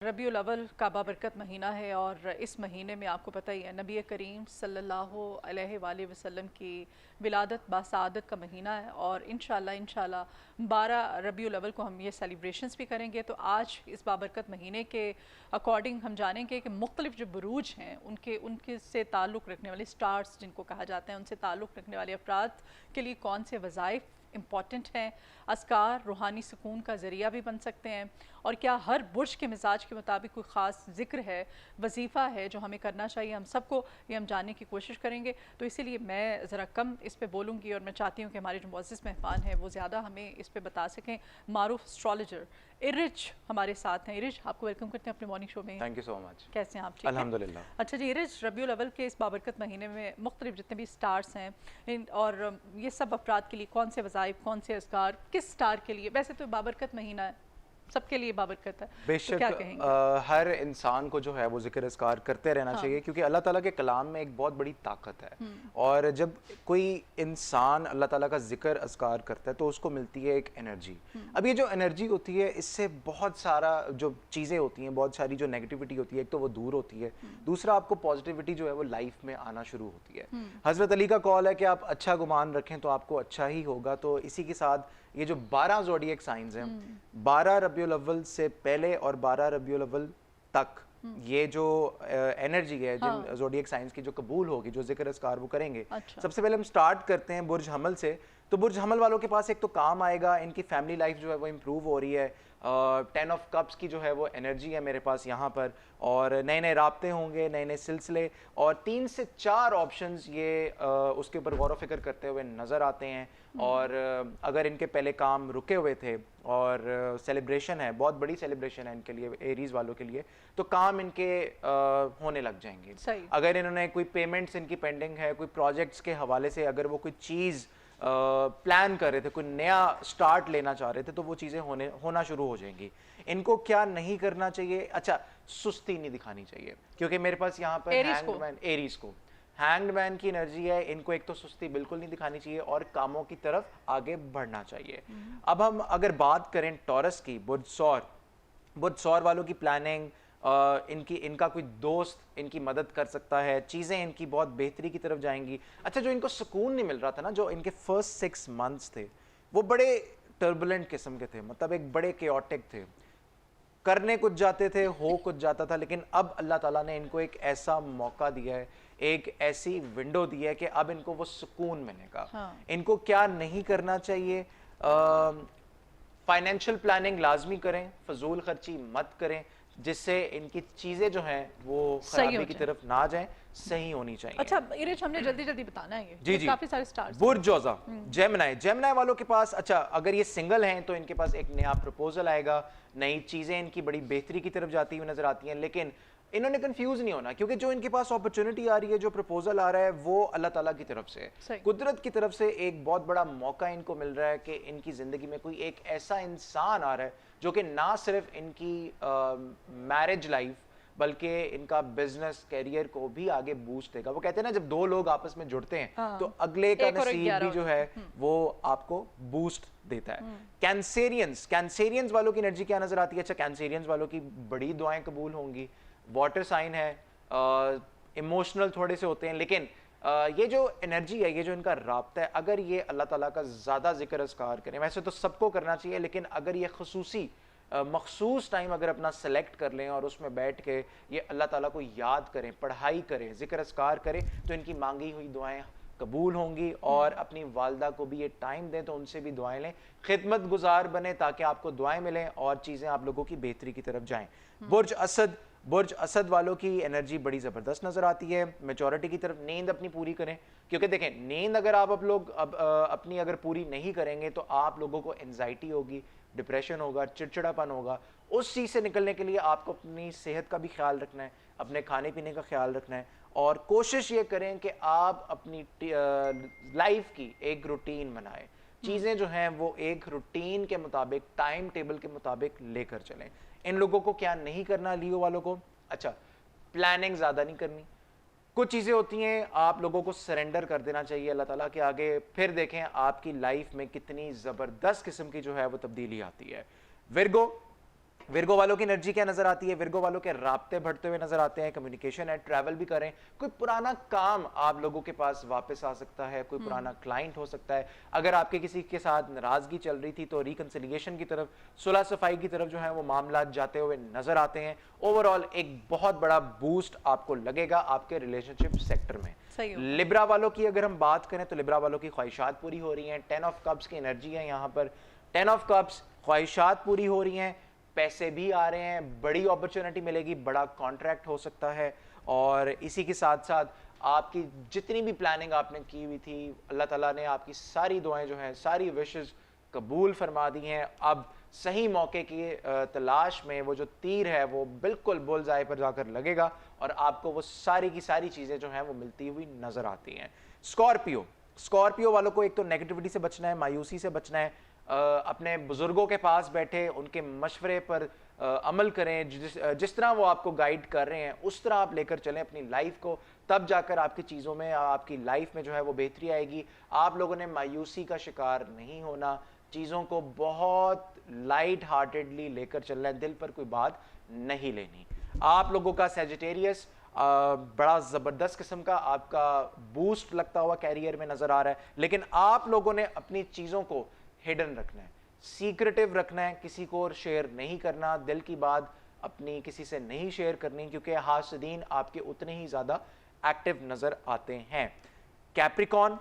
रबीउल अव्वल का बाबरकत महीना है और इस महीने में आपको पता ही है नबी करीम सल्लल्लाहु अलैहि वसल्लम की विलादत बासादत का महीना है और इंशाल्लाह 12 रबीउल अव्वल को हम ये सेलिब्रेशंस भी करेंगे। तो आज इस बाबरकत महीने के अकॉर्डिंग हम जानेंगे कि मुख्तलिफ जो बुरूज हैं उनके से ताल्लुक़ रखने वाले स्टार्स जिनको कहा जाता है, उनसे ताल्लुक़ रखने वाले अफराद के लिए कौन से वज़ाइफ इम्पॉर्टेंट हैं, अस्कार रूहानी सुकून का ज़रिया भी बन सकते हैं, और क्या हर बुर्ज के मिजाज के मुताबिक कोई ख़ास ज़िक्र है, वजीफ़ा है जो हमें करना चाहिए। हम सबको ये हम जानने की कोशिश करेंगे। तो इसीलिए मैं ज़रा कम इस पे बोलूँगी और मैं चाहती हूँ कि हमारे जो मुअज़्ज़िज़ मेहमान हैं वो ज़्यादा हमें इस पे बता सकें। मारूफ एस्ट्रोलॉजर इरिज हमारे साथ हैं। इरिज, आपको वेलकम करते हैं अपने मॉर्निंग शो में। Thank you so much. कैसे हैं आप? ठीक अल्हम्दुलिल्लाह। अच्छा जी इरिज, रबीउल अव्वल के इस बाबरकत महीने में मुख्तलिफ जितने भी स्टार्स हैं और ये सब अफराद के लिए कौन से वज़ाइफ, कौन से अस्कार, किस स्टार के लिए? वैसे तो बाबरकत महीना है, सबके लिए बाबरकत है, बेशक तो क्या कहेंगे? हर इंसान को जो है वो जिक्र अस्कार करते रहना चाहिए, क्योंकि अल्लाह ताला के कलाम में एक बहुत बड़ी ताकत है। और जब कोई इंसान अल्लाह ताला का जिक्र अस्कार करता है तो उसको मिलती है एक एनर्जी। अब ये जो एनर्जी होती है इससे बहुत सारा जो चीज़ें होती हैं, बहुत सारी जो नेगेटिविटी होती है, एक तो वो दूर होती है, दूसरा आपको पॉजिटिविटी जो है वो लाइफ में आना शुरू होती है। हज़रत अली का कॉल है कि आप अच्छा गुमान रखें तो आपको अच्छा ही होगा। तो इसी के साथ ये जो 12 ज़ोडिएक साइंस हैं, 12 रबीउल अव्वल से पहले और 12 रबीउल अव्वल तक ये जो एनर्जी है जिन ज़ोडिएक साइंस की जो कबूल होगी, जो जिक्र अस्कार वो करेंगे। अच्छा। सबसे पहले हम स्टार्ट करते हैं बुर्ज हमल से। तो बुर्ज हमल वालों के पास एक तो काम आएगा, इनकी फैमिली लाइफ जो है वो इम्प्रूव हो रही है। 10 ऑफ कप्स की जो है वो एनर्जी है मेरे पास यहाँ पर, और नए नए राब्ते होंगे, नए नए सिलसिले, और 3 से 4 ऑप्शंस ये उसके ऊपर गौर व फिक्र करते हुए नज़र आते हैं। और अगर इनके पहले काम रुके हुए थे और सेलिब्रेशन है, बहुत बड़ी सेलिब्रेशन है इनके लिए, एरीज वालों के लिए, तो काम इनके होने लग जाएंगे। सही। अगर इन्होंने कोई पेमेंट्स इनकी पेंडिंग है, कोई प्रोजेक्ट्स के हवाले से अगर वो कोई चीज़ प्लान कर रहे थे, कोई नया स्टार्ट लेना चाह रहे थे, तो वो चीज़ें होना शुरू हो जाएंगी। इनको क्या नहीं करना चाहिए? अच्छा, सुस्ती नहीं दिखानी चाहिए, क्योंकि मेरे पास यहाँ पर हैंगमैन, एरीज को हैंगमैन की एनर्जी है। इनको एक तो सुस्ती बिल्कुल नहीं दिखानी चाहिए और कामों की तरफ आगे बढ़ना चाहिए। अब हम अगर बात करें टॉरस की, बुर्ज सौर वालों की प्लानिंग, इनका कोई दोस्त इनकी मदद कर सकता है, चीज़ें इनकी बहुत बेहतरी की तरफ जाएंगी। अच्छा, जो इनको सुकून नहीं मिल रहा था ना, जो इनके फर्स्ट 6 मंथ्स थे वो बड़े टर्बुलेंट किस्म के थे, मतलब एक बड़े केओटिक थे, करने कुछ जाते थे, हो कुछ जाता था। लेकिन अब अल्लाह ताला ने इनको एक ऐसा मौका दिया है, एक ऐसी विंडो दी है कि अब इनको वो सुकून मिलेगा। इनको क्या नहीं करना चाहिए? फाइनेंशियल प्लानिंग लाजमी करें, फजूल खर्ची मत करें, जिससे इनकी चीजें जो हैं वो खराबी की तरफ ना जाएं, सही होनी चाहिए। अच्छा इरिज, हमने जल्दी जल्दी बताना है ये जी। काफी सारे स्टार्स। बुर्ज जोजा, जेमिनी वालों के पास, अच्छा अगर ये सिंगल हैं तो इनके पास एक नया प्रपोजल आएगा, नई चीजें इनकी बड़ी बेहतरी की तरफ जाती हुई नजर आती हैं। लेकिन इन्होंने कंफ्यूज नहीं होना, क्योंकि जो इनके पास अपॉर्चुनिटी आ रही है, जो प्रपोजल आ रहा है, वो अल्लाह ताला की तरफ से है, कुदरत की तरफ से एक बहुत बड़ा मौका इनको मिल रहा है कि इनकी जिंदगी में कोई एक ऐसा इंसान आ रहा है जो कि ना सिर्फ इनकी मैरिज लाइफ बल्कि इनका बिजनेस कैरियर को भी आगे बूस्ट देगा। वो कहते हैं ना, जब दो लोग आपस में जुड़ते हैं तो अगले का नसीब भी जो है वो आपको बूस्ट देता है। कैंसेरियंस वालों की एनर्जी क्या नजर आती है? अच्छा, कैंसेरियंस वालों की बड़ी दुआएं कबूल होंगी। वाटर साइन है, इमोशनल थोड़े से होते हैं, लेकिन ये जो एनर्जी है, ये जो इनका राब्ता है, अगर ये अल्लाह ताला का ज़्यादा जिक्र अस्कार करें, वैसे तो सबको करना चाहिए, लेकिन अगर ये खसूसी मखसूस टाइम अगर अपना सेलेक्ट कर लें और उसमें बैठ के ये अल्लाह ताला को याद करें, पढ़ाई करें, जिक्र अस्कार करें, तो इनकी मांगी हुई दुआएं कबूल होंगी। और अपनी वालदा को भी ये टाइम दें तो उनसे भी दुआएं लें, खिदमत गुजार बने ताकि आपको दुआएं मिलें और चीज़ें आप लोगों की बेहतरी की तरफ जाएं। बुर्ज असद वालों की एनर्जी बड़ी ज़बरदस्त नज़र आती है, मेचोरिटी की तरफ। नींद अपनी पूरी करें, क्योंकि देखें, नींद अगर आप लोग अपनी अगर पूरी नहीं करेंगे तो आप लोगों को एंजाइटी होगी, डिप्रेशन होगा, चिड़चिड़ापन होगा। उस चीज़ से निकलने के लिए आपको अपनी सेहत का भी ख्याल रखना है, अपने खाने पीने का ख्याल रखना है, और कोशिश ये करें कि आप अपनी लाइफ की एक रूटीन बनाएं। चीज़ें जो हैं वो एक रूटीन के मुताबिक, टाइम टेबल के मुताबिक लेकर चलें। इन लोगों को क्या नहीं करना, लियो वालों को? अच्छा, प्लानिंग ज़्यादा नहीं करनी। कुछ चीज़ें होती हैं आप लोगों को सरेंडर कर देना चाहिए अल्लाह ताला के आगे, फिर देखें आपकी लाइफ में कितनी ज़बरदस्त किस्म की जो है वो तब्दीली आती है। विर्गो, विर्गो वालों की एनर्जी क्या नजर आती है? विर्गो वालों के राब्ते बढ़ते हुए नजर आते हैं, कम्युनिकेशन है, ट्रैवल भी करें, कोई पुराना काम आप लोगों के पास वापस आ सकता है, कोई पुराना क्लाइंट हो सकता है। अगर आपके किसी के साथ नाराजगी चल रही थी तो रिकंसिलिएशन की तरफ, सुलह सफाई की तरफ जो है वो मामला जाते हुए नजर आते हैं। ओवरऑल एक बहुत बड़ा बूस्ट आपको लगेगा आपके रिलेशनशिप सेक्टर में। लिब्रा वालों की अगर हम बात करें तो लिब्रा वालों की ख्वाहिशात पूरी हो रही हैं। 10 ऑफ कप्स की एनर्जी है यहाँ पर। 10 ऑफ कप्स, ख्वाहिशात पूरी हो रही हैं, पैसे भी आ रहे हैं, बड़ी अपॉर्चुनिटी मिलेगी, बड़ा कॉन्ट्रैक्ट हो सकता है। और इसी के साथ साथ आपकी जितनी भी प्लानिंग आपने की हुई थी, अल्लाह ताला ने आपकी सारी दुआएं जो हैं, सारी विशेस कबूल फरमा दी हैं। अब सही मौके की तलाश में वो जो तीर है वो बिल्कुल बुलजाए पर जाकर लगेगा और आपको वो सारी की सारी चीज़ें जो हैं वो मिलती हुई नजर आती हैं। स्कॉर्पियो, स्कॉर्पियो वालों को एक तो नेगेटिविटी से बचना है, मायूसी से बचना है। अपने बुजुर्गों के पास बैठे उनके मशवरे पर अमल करें, जिस तरह वो आपको गाइड कर रहे हैं उस तरह आप लेकर चलें अपनी लाइफ को, तब जाकर आपकी चीज़ों में, आपकी लाइफ में जो है वो बेहतरी आएगी। आप लोगों ने मायूसी का शिकार नहीं होना, चीज़ों को बहुत लाइट हार्टेडली लेकर चलना है, दिल पर कोई बात नहीं लेनी। आप लोगों का सेजिटेरियस बड़ा ज़बरदस्त किस्म का आपका बूस्ट लगता हुआ कैरियर में नज़र आ रहा है, लेकिन आप लोगों ने अपनी चीज़ों को हिडन रखना है, सीक्रेटिव रखना है, किसी को शेयर नहीं करना, दिल की बात अपनी किसी से नहीं शेयर करनी, क्योंकि हासदीन आपके उतने ही ज़्यादा एक्टिव नज़र आते हैं। कैप्रिकॉन,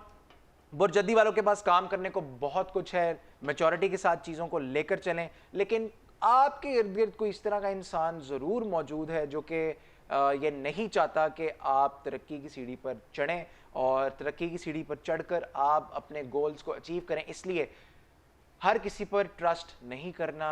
बुर्जदी वालों के पास काम करने को बहुत कुछ है, मैच्योरिटी के साथ चीज़ों को लेकर चलें, लेकिन आपके इर्द गिर्द कोई इस तरह का इंसान ज़रूर मौजूद है जो कि ये नहीं चाहता कि आप तरक्की की सीढ़ी पर चढ़ें और तरक्की की सीढ़ी पर चढ़कर आप अपने गोल्स को अचीव करें। इसलिए हर किसी पर ट्रस्ट नहीं करना,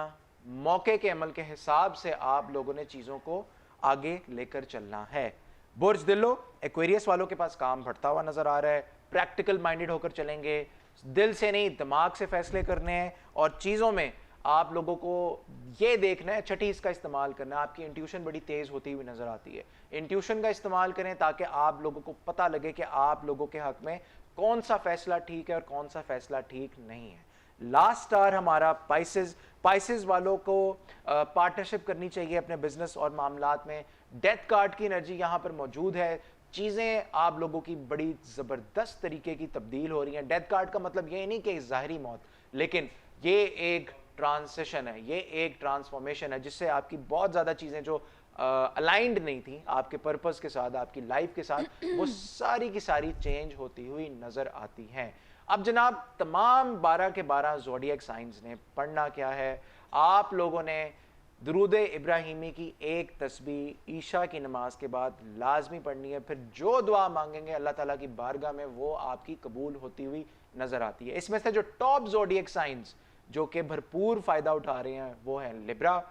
मौके के अमल के हिसाब से आप लोगों ने चीज़ों को आगे लेकर चलना है। बुर्ज दिलो, एक्वेरियस वालों के पास काम बढ़ता हुआ नजर आ रहा है, प्रैक्टिकल माइंडेड होकर चलेंगे, दिल से नहीं दिमाग से फैसले करने हैं और चीज़ों में आप लोगों को ये देखना है, छठी इसका इस्तेमाल करना है। आपकी इंट्यूशन बड़ी तेज़ होती हुई नजर आती है, इंट्यूशन का इस्तेमाल करें ताकि आप लोगों को पता लगे कि आप लोगों के हक में कौन सा फैसला ठीक है और कौन सा फैसला ठीक नहीं है। लास्ट स्टार हमारा पाइसेस, पाइसेस वालों को पार्टनरशिप करनी चाहिए अपने बिजनेस और मामलात में। डेथ कार्ड की एनर्जी यहाँ पर मौजूद है, चीज़ें आप लोगों की बड़ी ज़बरदस्त तरीके की तब्दील हो रही हैं। डेथ कार्ड का मतलब ये नहीं कि ज़ाहरी मौत, लेकिन ये एक ट्रांसिशन है, ये एक ट्रांसफॉर्मेशन है जिससे आपकी बहुत ज़्यादा चीज़ें जो अलाइंड नहीं थी आपके पर्पस के साथ, आपकी लाइफ के साथ, वो सारी की सारी चेंज होती हुई नज़र आती हैं। अब जनाब तमाम 12 के 12 ज़ोडिएक साइंस ने पढ़ना क्या है? आप लोगों ने दुरूद इब्राहिमी की एक तस्बीह ईशा की नमाज के बाद लाजमी पढ़नी है, फिर जो दुआ मांगेंगे अल्लाह ताला की बारगाह में वो आपकी कबूल होती हुई नज़र आती है। इसमें से जो टॉप ज़ोडिएक साइंस जो कि भरपूर फ़ायदा उठा रहे हैं वो हैं Libra,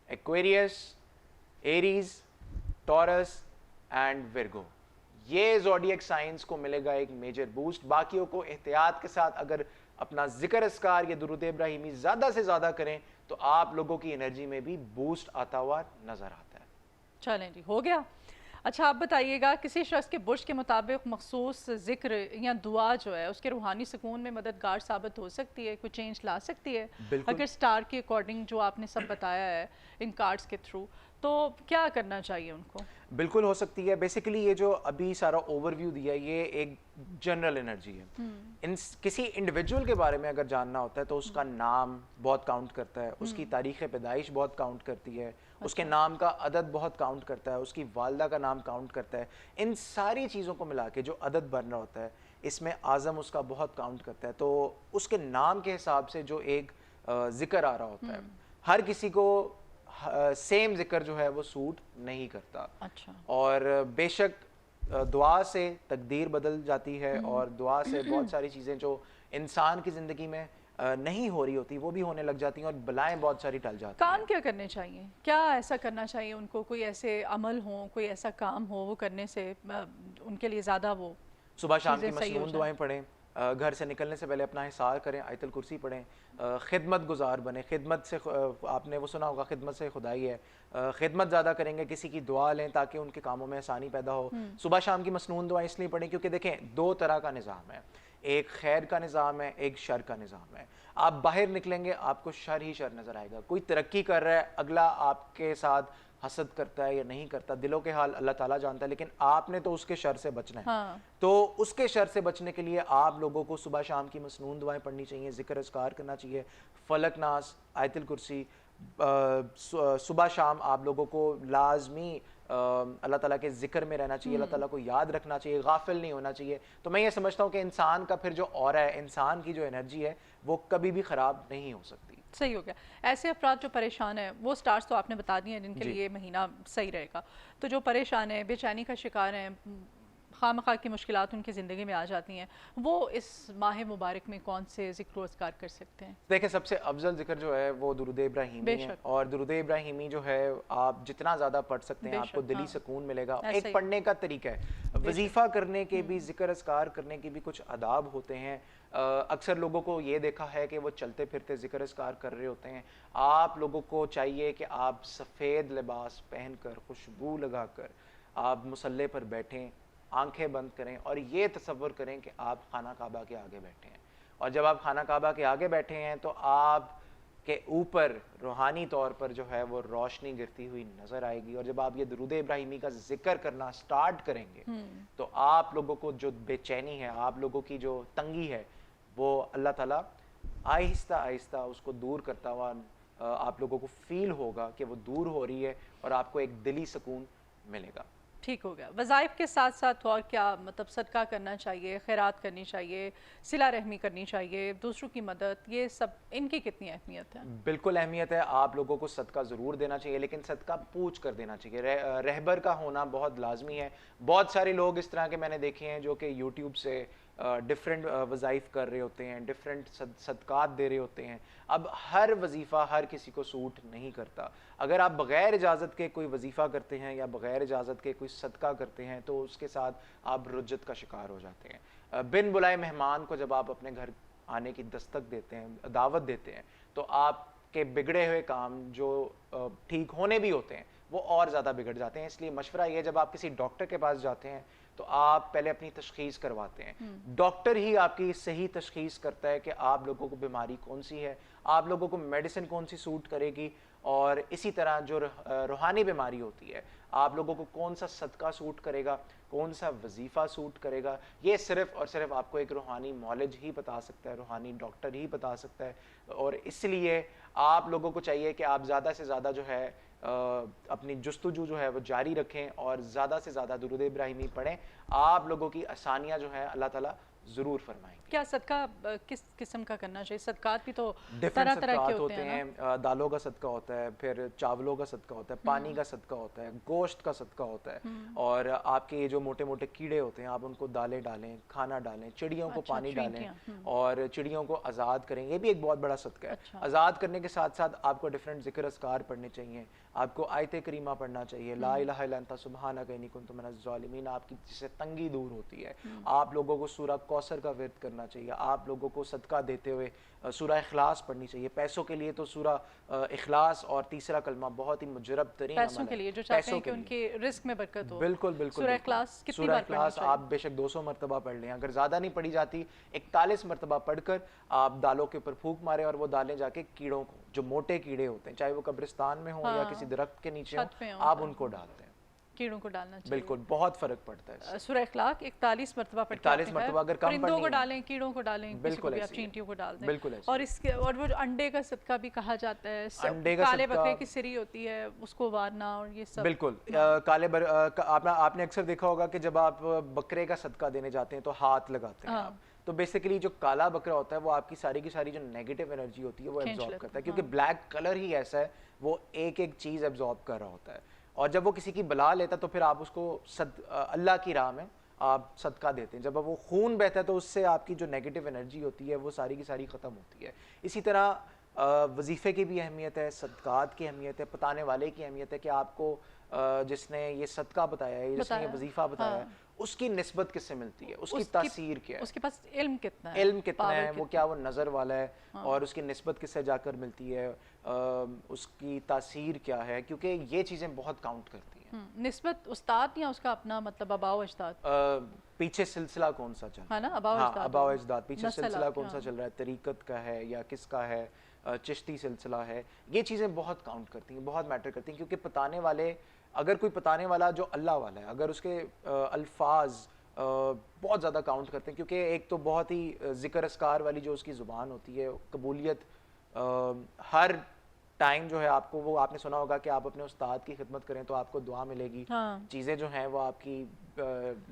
Aquarius, Aries, taurus and Virgo. ये ज़ोडिएक साइंस को मिलेगा एक मेजर बूस्ट। बाकियों को एहतियात के साथ अगर अपना जिक्र अस्कार या दुरूद इब्राहिमी ज़्यादा से ज़्यादा करें तो आप लोगों की एनर्जी में भी बूस्ट आता हुआ नज़र आता है। चलें जी, हो गया। अच्छा आप बताइएगा, किसी शख्स के बुर्ज के मुताबिक मखसूस जिक्र या दुआ जो है उसके रूहानी सुकून में मददगार साबित हो सकती है, कोई चेंज ला सकती है अगर स्टार के अकॉर्डिंग जो आपने सब बताया है इन कार्ड्स के थ्रू, तो क्या करना चाहिए उनको? बिल्कुल हो सकती है। बेसिकली ये जो अभी सारा ओवरव्यू दिया ये एक जनरल एनर्जी है। इन किसी इंडिविजुअल के बारे में अगर जानना होता है तो उसका नाम बहुत काउंट करता है, उसकी तारीख़ पैदाइश बहुत काउंट करती है, उसके नाम का अदद बहुत काउंट करता है, उसकी वालदा का नाम काउंट करता है। इन सारी चीज़ों को मिला के जो अदद बन रहा होता है इसमें आज़म उसका बहुत काउंट करता है। तो उसके नाम के हिसाब से जो एक जिक्र आ रहा होता है, हर किसी को सेम जिक्र जो है वो सूट नहीं करता। अच्छा। और बेशक दुआ से तकदीर बदल जाती है और दुआ से बहुत सारी चीज़ें जो इंसान की ज़िंदगी में नहीं हो रही होती वो भी होने लग जाती हैं और बलाएं बहुत सारी टल जाती हैं। काम क्या करने चाहिए, क्या ऐसा करना चाहिए उनको, कोई ऐसे अमल हो, कोई ऐसा काम हो वो करने से उनके लिए ज़्यादा वो सुबह शाम की मसनून दुआएं पढ़ें, घर से निकलने से पहले अपना हिसार करें, आयतुल कुर्सी पढ़ें, खिदमत गुजार बने। खिदमत से आपने वो सुना होगा खिदमत से खुदाई है, खिदमत ज़्यादा करेंगे, किसी की दुआ लें ताकि उनके कामों में आसानी पैदा हो। सुबह शाम की मसनून दुआएं इसलिए पढ़ें क्योंकि देखें दो तरह का निज़ाम है। एक खैर का निज़ाम है, एक शर का निज़ाम है। आप बाहर निकलेंगे आपको शर ही शर नज़र आएगा। कोई तरक्की कर रहा है, अगला आपके साथ हसद करता है या नहीं करता, दिलों के हाल अल्लाह ताला जानता है, लेकिन आपने तो उसके शर से बचना है। हाँ। तो उसके शर से बचने के लिए आप लोगों को सुबह शाम की मसनून दुआएं पढ़नी चाहिए, ज़िक्र अस्कार करना चाहिए, फलक नास, आयतुल कुर्सी, सुबह शाम आप लोगों को लाजमी अल्लाह ताला के ज़िक्र में रहना चाहिए, अल्लाह ताला को याद रखना चाहिए, गाफिल नहीं होना चाहिए। तो मैं ये समझता हूँ कि इंसान का फिर जो ऑरा है, इंसान की जो एनर्जी है, वो कभी भी ख़राब नहीं हो सकती। सही हो गया। ऐसे अफराद जो परेशान हैं, वो स्टार्स तो आपने बता दिए हैं जिनके जी। लिए महीना सही रहेगा। तो जो परेशान है, बेचैनी का शिकार हैं, खामखा की मुश्किलात उनकी ज़िंदगी में आ जाती हैं, वो इस माह मुबारक में कौन से ज़िक्र अस्कार कर सकते हैं? देखिए, सबसे अफजल जिक्र जो है वो दुरूद इब्राहिमी है, बेशक। और दुरूद इब्राहिमी जो है आप जितना ज़्यादा पढ़ सकते हैं बेशक, आपको दिली हाँ। सुकून मिलेगा। ऐसा एक ही। पढ़ने का तरीका है, वजीफ़ा करने के भी, ज़िक्र अस्कार करने के भी कुछ आदाब होते हैं। अक्सर लोगों को ये देखा है कि वो चलते फिरते ज़िक्र अस्कार कर रहे होते हैं। आप लोगों को चाहिए कि आप सफ़ेद लिबास पहन कर, खुशबू लगा कर आप मुसल्ले पर बैठें, आंखें बंद करें और ये तसव्वुर करें कि आप खाना काबा के आगे बैठे हैं। और जब आप खाना काबा के आगे बैठे हैं तो आप के ऊपर रूहानी तौर पर जो है वो रोशनी गिरती हुई नज़र आएगी। और जब आप ये दुरूद इब्राहिमी का जिक्र करना स्टार्ट करेंगे तो आप लोगों को जो बेचैनी है, आप लोगों की जो तंगी है, वो अल्लाह ताला आहिस्ता आहिस्ता उसको दूर करता हुआ आप लोगों को फील होगा कि वो दूर हो रही है और आपको एक दिली सुकून मिलेगा। ठीक हो गया। वज़ाइफ के साथ साथ और क्या, मतलब सदका करना चाहिए, खैरात करनी चाहिए, सिला रहमी करनी चाहिए, दूसरों की मदद, ये सब इनकी कितनी अहमियत है? बिल्कुल अहमियत है। आप लोगों को सदका ज़रूर देना चाहिए, लेकिन सदका पूछ कर देना चाहिए। रहबर का होना बहुत लाजमी है। बहुत सारे लोग इस तरह के मैंने देखे हैं जो कि यूट्यूब से डिफरेंट वज़ाइफ कर रहे होते हैं, डिफरेंट सदकात दे रहे होते हैं। अब हर वजीफ़ा हर किसी को सूट नहीं करता। अगर आप बग़ैर इजाज़त के कोई वजीफ़ा करते हैं या बग़ैर इजाज़त के कोई सदका करते हैं तो उसके साथ आप रुज्जत का शिकार हो जाते हैं। बिन बुलाए मेहमान को जब आप अपने घर आने की दस्तक देते हैं, दावत देते हैं, तो आपके बिगड़े हुए काम जो ठीक होने भी होते हैं वो और ज़्यादा बिगड़ जाते हैं। इसलिए मशवरा ये, जब आप किसी डॉक्टर के पास जाते हैं तो आप पहले अपनी तशख़ीस करवाते हैं। डॉक्टर ही आपकी सही तशख़ीस करता है कि आप लोगों को बीमारी कौन सी है, आप लोगों को मेडिसिन कौन सी सूट करेगी, और इसी तरह जो रूहानी बीमारी होती है, आप लोगों को कौन सा सदका सूट करेगा, कौन सा वजीफ़ा सूट करेगा, ये सिर्फ़ और सिर्फ आपको एक रूहानी मौलज ही बता सकता है, रूहानी डॉक्टर ही बता सकता है। और इसलिए आप लोगों को चाहिए कि आप ज़्यादा से ज़्यादा जो है अपनी जुस्तजू जो है वो जारी रखें और ज़्यादा से ज़्यादा दुरूद इब्राहिमी पढ़ें। आप लोगों की आसानियाँ जो है अल्लाह ताला ज़रूर फरमाएंगे। क्या सदका किस किस्म का करना चाहिए? सदकात भी तो डिफरेंट तरह तरह के सदकात होते होते हैं ना? हैं। दालों का सदका होता है, फिर चावलों का सदका होता है, पानी का सदका होता है, गोश्त का सदका होता है, और आपके ये जो मोटे मोटे कीड़े होते हैं आप उनको दालें डालें, खाना डालें, चिड़ियों को अच्छा, पानी डालें चींटियां, और चिड़ियों को आज़ाद करें। ये भी एक बहुत बड़ा सदका है। अच्छा। आज़ाद करने के साथ साथ आपको डिफरेंट ज़िक्र अस्कार पढ़ने चाहिए, आपको आयत करीमा पढ़ना चाहिए, ला इलाहा इल्ला अंता सुब्हानका इन्नी कुन्तु मिनज़ ज़ालिमीन, आपकी जिससे तंगी दूर होती है। आप लोगों को सूरह कौसर का विर्द करना चाहिए, आप लोगों को सदका देते हुए सूरह इखलास पढ़नी चाहिए। पैसों के लिए तो सूरह इखलास और तीसरा कलमा बहुत ही मुजरब तरीन पैसों अमल के है। लिए जो चाहते पैसों हैं कि के लिए। उनके रिस्क में बरकत हो। बिल्कुल बिल्कुल सूरह बिल्कुल। इखलास कितनी सूरह बार पढ़नी इखलास चाहिए? आप बेशक 200 मरतबा पढ़ लें, अगर ज़्यादा नहीं पढ़ी जाती 41 मरतबा पढ़कर आप दालों के ऊपर फूंक मारें और वो दालें जाके कीड़ों को, जो मोटे कीड़े होते हैं, चाहे वो कब्रिस्तान में हो या हाँ, किसी दरख्त के नीचे छत पे हो, हो, आप हाँ। उनको डालते हैं। कीड़ों को डालना चाहिए। बिल्कुल, बहुत फ़र्क पड़ता है इससे। सूरह इखलाक 41 मरतबा पढ़ के 41 आपने कहा है। मरतबा अगर कम परिंदों पढ़नी को है। डालें, कीड़ों को डालें, किसी को बिल्कुल भी आप ऐसे ही है। चींटियों को डाल दें। बिल्कुल ऐसे और इसके और वो जो अंडे का सदका भी कहा जाता है, अंडे का काले सदका- बकरे की सिरी होती है उसको वारना और ये सब। बिल्कुल। आपने अक्सर देखा होगा कि जब आप बकरे का सदका देने जाते हैं तो हाथ लगाते हैं हाँ। आप, तो बेसिकली जो काला बकरा होता है वो आपकी सारी की सारी जो नेगेटिव एनर्जी होती है वो खींच एब्जॉर्ब लेता करता है, है, क्योंकि हाँ। ब्लैक कलर ही ऐसा है, वो एक एक चीज़ एब्जॉर्ब कर रहा होता है। और जब वो किसी की बला लेता है तो फिर आप उसको अल्लाह की राह में आप सदका देते हैं। जब वो खून बहता है तो उससे आपकी जो नेगेटिव एनर्जी होती है वो सारी की सारी ख़त्म होती है। इसी तरह वजीफ़े की भी अहमियत है, सदक़ात की अहमियत है, बताने वाले की अहमियत है कि आपको जिसने ये सदका बताया है, जिसने ये वजीफ़ा बताया है, उसकी निस्बत किससे मिलती है, उसकी तासीर क्या है, उसके पास इल्म कितना है, इल्म कितना है, वो क्या वो नज़र वाला है, और उसकी निस्बत किससे जाकर मिलती है, उसकी तासीर क्या है, क्योंकि ये चीज़ें बहुत काउंट करती हैं। निस्बत उस्ताद या उसका अपना मतलब अबाव अजदाद, पीछे सिलसिला कौन सा चल रहा है ना, अबाव हाँ, अजदाद, अबाव अजदाद, पीछे नस्ल सिलसिला आपकी, कौन सा चल रहा है, तरीक़त का है या किसका है, चिश्ती सिलसिला है, ये चीज़ें बहुत काउंट करती हैं, बहुत मैटर करती हैं, क्योंकि बताने वाले, अगर कोई बताने वाला जो अल्लाह वाला है, अगर उसके अल्फाज बहुत ज़्यादा काउंट करते हैं, क्योंकि एक तो बहुत ही ज़िक्र अस्कार वाली जो उसकी ज़ुबान होती है, कबूलियत हर टाइम जो है आपको, वो आपने सुना होगा कि आप अपने उस्ताद की खिदमत करें तो आपको दुआ मिलेगी, चीज़ें जो हैं वो आपकी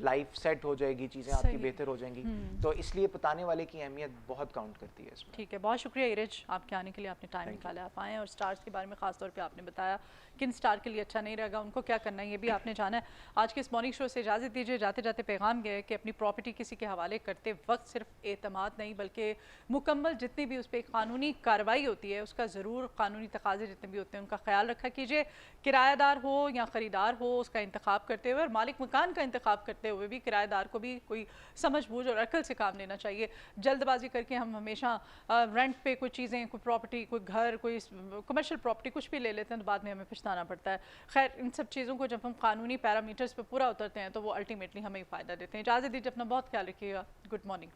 लाइफ सेट हो जाएगी, चीज़ें आपकी बेहतर हो जाएंगी, तो इसलिए बताने वाले की अहमियत बहुत काउंट करती है इसमें। ठीक है, बहुत शुक्रिया इरज आपके आने के लिए, आपने टाइम निकाला, आप आए और स्टार्स के बारे में ख़ास तौर पे आपने बताया किन स्टार के लिए अच्छा नहीं रहेगा, उनको क्या करना है ये भी आपने जाना है। आज के इस मॉर्निंग शो से इजाज़त दीजिए, जाते जाते पैगाम गया कि अपनी प्रॉपर्टी किसी के हवाले करते वक्त सिर्फ एतमाद नहीं बल्कि मुकम्मल जितनी भी उस पर कानूनी कार्रवाई होती है उसका ज़रूर कानूनी तकाजे जितने भी होते हैं उनका ख्याल रखा कीजिए। किराएदार हो या ख़रीदार हो, उसका इंतखाब करते हुए और मालिक मकान का इंतखाब करते हुए भी किराएदार को भी कोई समझ बूझ और अकल से काम लेना चाहिए। जल्दबाजी करके हम हमेशा रेंट पे कोई चीज़ें, कोई प्रॉपर्टी, कोई घर, कोई कमर्शियल प्रॉपर्टी कुछ भी ले लेते हैं तो बाद में हमें पछताना पड़ता है। खैर, इन सब चीज़ों को जब हम कानूनी पैरामीटर्स पे पूरा उतरते हैं तो वो अल्टीमेटली हमें फ़ायदा देते हैं। इजाज़त दीजिए, अपना बहुत ख्याल रखिएगा। Good morning.